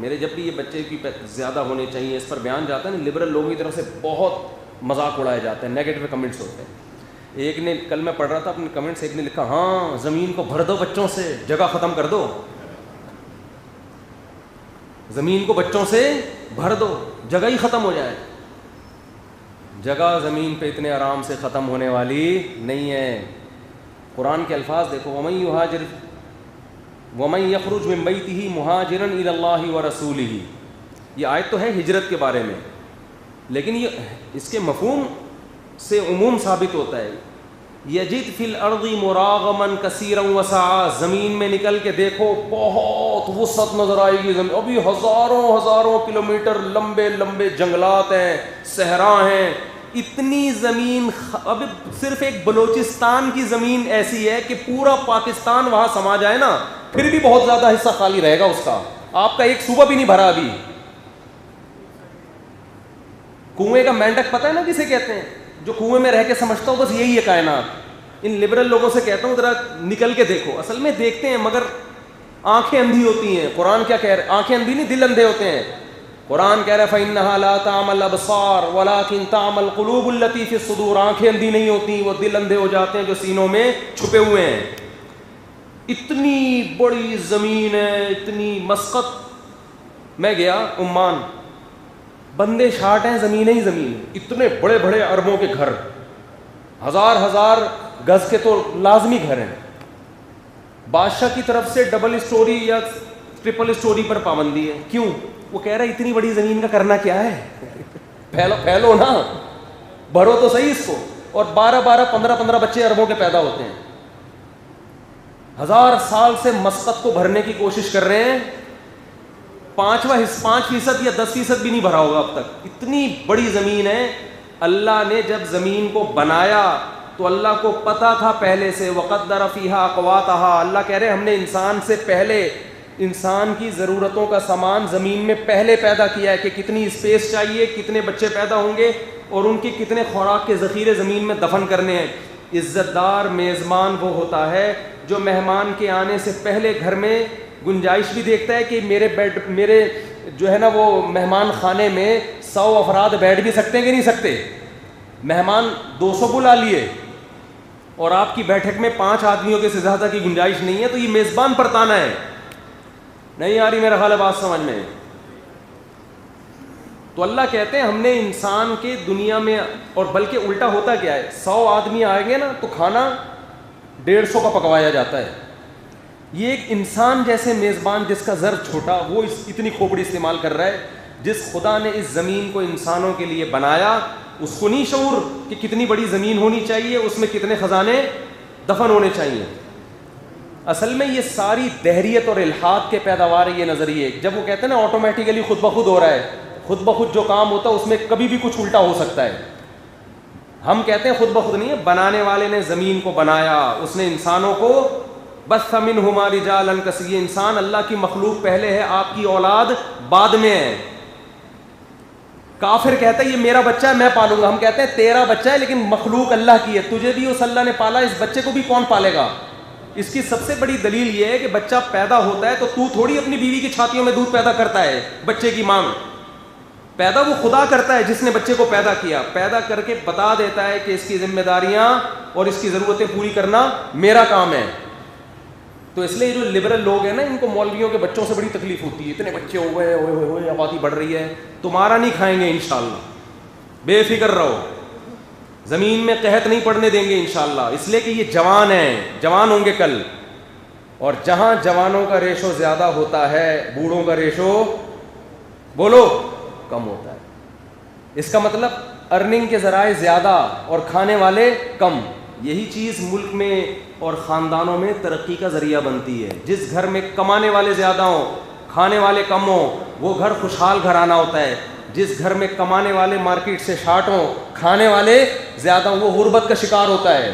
میرے جب بھی یہ بچے کی زیادہ ہونے چاہیے اس پر بیان جاتا ہے نا, لبرل لوگوں کی طرف سے بہت مذاق اڑایا جاتا ہے, نیگیٹو کمنٹس ہوتے ہیں. ایک نے کل میں پڑھ رہا تھا اپنے کمنٹس, ایک نے لکھا ہاں زمین کو بھر دو بچوں سے, جگہ ختم کر دو, زمین کو بچوں سے بھر دو, جگہ ہی ختم ہو جائے. جگہ زمین پہ اتنے آرام سے ختم ہونے والی نہیں ہے. قرآن کے الفاظ دیکھو, وَمَن يَخْرُجْ مِن بَيْتِهِ مُهَاجِرًا إِلَى اللَّهِ وَرَسُولِهِ. یہ آیت تو ہے ہجرت کے بارے میں, لیکن یہ اس کے مفہوم سے عموم ثابت ہوتا ہے. یجد فی الارض مراغما کثیرا وسعا, زمین میں نکل کے دیکھو بہت وسعت نظر آئے گی. ابھی ہزاروں کلومیٹر لمبے لمبے جنگلات ہیں, صحرا ہیں, اتنی زمین. اب صرف ایک بلوچستان کی زمین ایسی ہے کہ پورا پاکستان وہاں سما جائے نا, پھر بھی بہت زیادہ حصہ خالی رہے گا اس کا. آپ کا ایک صوبہ بھی نہیں بھرا ابھی. کنویں کا مینڈک پتہ ہے نا کسے کہتے ہیں, جو کنویں میں رہ کے سمجھتا ہو بس یہی ہے کائنات. ان لبرل لوگوں سے کہتا ہوں ذرا نکل کے دیکھو. اصل میں دیکھتے ہیں مگر آنکھیں اندھی ہوتی ہیں. قرآن کیا کہہ رہا ہے, آنکھیں اندھی نہیں دل اندھے ہوتے ہیں. قرآن کہہ رہا ہے فَإِنَّهَا لَا تَعْمَى الْأَبْصَارُ وَلَكِن تَعْمَى الْقُلُوبُ الَّتِي فِي الصُّدُورِ. آنکھیں اندھی نہیں ہوتی, وہ دل اندھے ہو جاتے ہیں جو سینوں میں چھپے ہوئے ہیں. اتنی بڑی زمین ہے, اتنی مسقط. میں گیا عمان, بندے شاٹ ہیں, زمین ہی زمین, اتنے بڑے بڑے اربوں کے گھر, ہزار گز کے تو لازمی گھر ہیں. بادشاہ کی طرف سے ڈبل اسٹوری یا ٹرپل اسٹوری پر پابندی ہے. کیوں؟ وہ کہہ رہا ہے اتنی بڑی زمین کا کرنا کیا ہے, پھیلو نا, بھرو تو صحیح اس کو. اور 15 بچے اربوں کے پیدا ہوتے ہیں. 1000 سال سے مسقط کو بھرنے کی کوشش کر رہے ہیں, 5% یا 10% بھی نہیں بھرا ہوگا اب تک. اتنی بڑی زمین ہے. اللہ نے جب زمین کو بنایا تو اللہ کو پتا تھا پہلے سے, وَقَدَّرَ فِيهَا أَقْوَاتَهَا. اللہ کہہ رہے ہم نے انسان سے پہلے انسان کی ضرورتوں کا سامان زمین میں پہلے پیدا کیا ہے کہ کتنی اسپیس چاہیے, کتنے بچے پیدا ہوں گے, اور ان کی کتنے خوراک کے ذخیرے زمین میں دفن کرنے ہیں. عزت دار میزبان وہ ہوتا ہے جو مہمان کے آنے سے پہلے گھر میں گنجائش بھی دیکھتا ہے کہ میرے جو ہے نا وہ مہمان خانے میں 100 افراد بیٹھ بھی سکتے ہیں کہ نہیں سکتے. مہمان 200 بلا لیے اور آپ کی بیٹھک میں 5 آدمیوں کے سے زیادہ کی گنجائش نہیں ہے, تو یہ میزبان پر تانا ہے. نہیں آ رہی میرا خیال ہے بات سمجھ میں. تو اللہ کہتے ہیں ہم نے انسان کے دنیا میں, اور بلکہ الٹا ہوتا کیا ہے, 100 آدمی آئیں گے نا تو کھانا 150 کا پکوایا جاتا ہے. یہ ایک انسان جیسے میزبان جس کا زر چھوٹا, وہ اتنی کھوپڑی استعمال کر رہا ہے. جس خدا نے اس زمین کو انسانوں کے لیے بنایا اس کو نہیں شعور کہ کتنی بڑی زمین ہونی چاہیے, اس میں کتنے خزانے دفن ہونے چاہیے. اصل میں یہ ساری دہریت اور الحاد کے پیداوار یہ نظریے. جب وہ کہتے ہیں نا آٹومیٹیکلی خود بخود ہو رہا ہے, خود بخود جو کام ہوتا ہے اس میں کبھی بھی کچھ الٹا ہو سکتا ہے. ہم کہتے ہیں خود بخود نہیں ہے, بنانے والے نے زمین کو بنایا, اس نے انسانوں کو بث منہما رجالا کثیرا. انسان اللہ کی مخلوق پہلے ہے, آپ کی اولاد بعد میں ہے. کافر کہتا ہے یہ میرا بچہ ہے میں پالوں گا. ہم کہتے ہیں تیرا بچہ ہے لیکن مخلوق اللہ کی ہے, تجھے بھی اس اللہ نے پالا, اس بچے کو بھی کون پالے گا. اس کی سب سے بڑی دلیل یہ ہے کہ بچہ پیدا ہوتا ہے تو تھوڑی اپنی بیوی کی چھاتیوں میں دودھ پیدا کرتا ہے, بچے کی مانگ پیدا وہ خدا کرتا ہے جس نے بچے کو پیدا کیا. پیدا کر کے بتا دیتا ہے کہ اس کی ذمہ داریاں اور اس کی ضرورتیں پوری کرنا میرا کام ہے. تو اس لیے جو لبرل لوگ ہیں نا, ان کو مولویوں کے بچوں سے بڑی تکلیف ہوتی ہے. اتنے بچے ہو گئے, ہوئے آبادی بڑھ رہی ہے, تمہارا نہیں کھائیں گے انشاءاللہ, بے فکر رہو, زمین میں قحط نہیں پڑنے دیں گے انشاءاللہ. اس لیے کہ یہ جوان ہیں, جوان ہوں گے کل. اور جہاں جوانوں کا ریشو زیادہ ہوتا ہے, بوڑھوں کا ریشو بولو کم ہوتا ہے. اس کا مطلب ارننگ کے ذرائع زیادہ اور کھانے والے کم. یہی چیز ملک میں اور خاندانوں میں ترقی کا ذریعہ بنتی ہے. جس گھر میں کمانے والے زیادہ ہوں, کھانے والے کم ہوں, وہ گھر خوشحال گھرانہ ہوتا ہے. جس گھر میں کمانے والے مارکیٹ سے شارٹ ہوں, کھانے والے زیادہ ہوں, وہ غربت کا شکار ہوتا ہے.